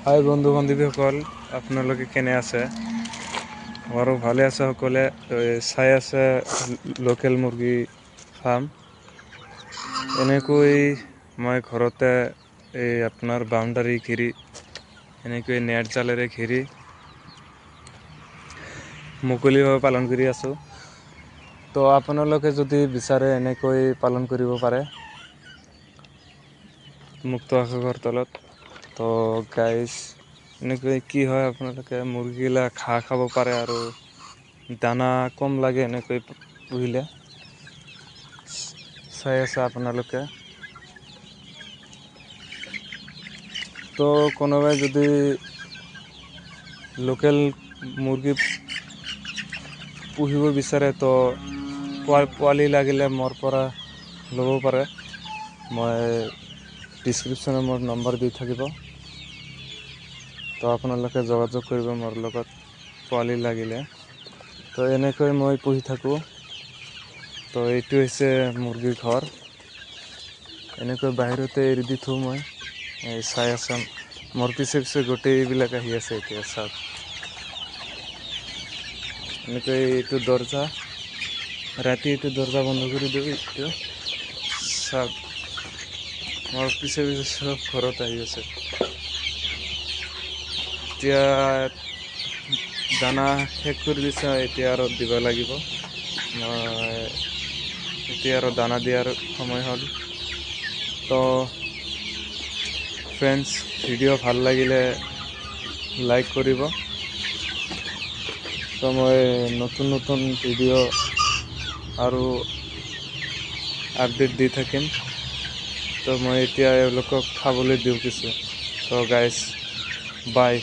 হাই বন্ধু বান্ধৱীসকল, আপোনালোকে কেনে আছে? আমাৰো ভালে আছে সকলে। চাই আছে লোকেল মুৰ্গী ফাৰ্ম। এনেকৈ মই ঘৰতে আপোনাৰ বাউণ্ডাৰী ঘেৰি এনেকৈ নেট জালেৰে ঘেৰি মুকলিভাৱে পালন কৰি আছোঁ। তো আপোনালোকে যদি বিচাৰে এনেকৈ পালন কৰিব পাৰে মুক্ত আকাশৰ তলত। তো গাইজ এনেকৈ কি হয়, আপোনালোকে মুৰ্গীগিলা ঘাঁহ খাব পাৰে আৰু দানা কম লাগে এনেকৈ পুহিলে। চাই আছে আপোনালোকে। তো কোনোবাই যদি লোকেল মুৰ্গী পুহিব বিচাৰে তো পোৱালি লাগিলে মোৰ পৰা ল'ব পাৰে। মই ডিছক্ৰিপশ্যনে মোৰ নম্বৰ দি থাকিব। তো আপোনালোকে যোগাযোগ কৰিব মোৰ লগত পোৱালি লাগিলে। তো এনেকৈ মই পুহি থাকোঁ। তো এইটো হৈছে মুৰ্গীৰ ঘৰ। এনেকৈ বাহিৰতে এৰি দি থওঁ মই। চাই আছে মোৰ পিছে পিছে গোটেইবিলাক আহি আছে এতিয়া চাওক। এনেকৈ এইটো দৰ্জা, ৰাতি এইটো দৰ্জা বন্ধ কৰি দিওঁ। এইটো চাওক মোৰ পিছে পিছে চব ঘৰত আহি আছে। এতিয়া দানা শেষ কৰি দিছে, এতিয়া আৰু দিব লাগিব। মই এতিয়া আৰু দানা দিয়াৰ সময় হ'ল। তো ফ্ৰেণ্ডছ, ভিডিঅ' ভাল লাগিলে লাইক কৰিব। তো মই নতুন নতুন ভিডিঅ' আৰু আপডেট দি থাকিম। তো মই এতিয়া এওঁলোকক খাবলৈ দিওঁ কিছু। তো গাইজ বাই।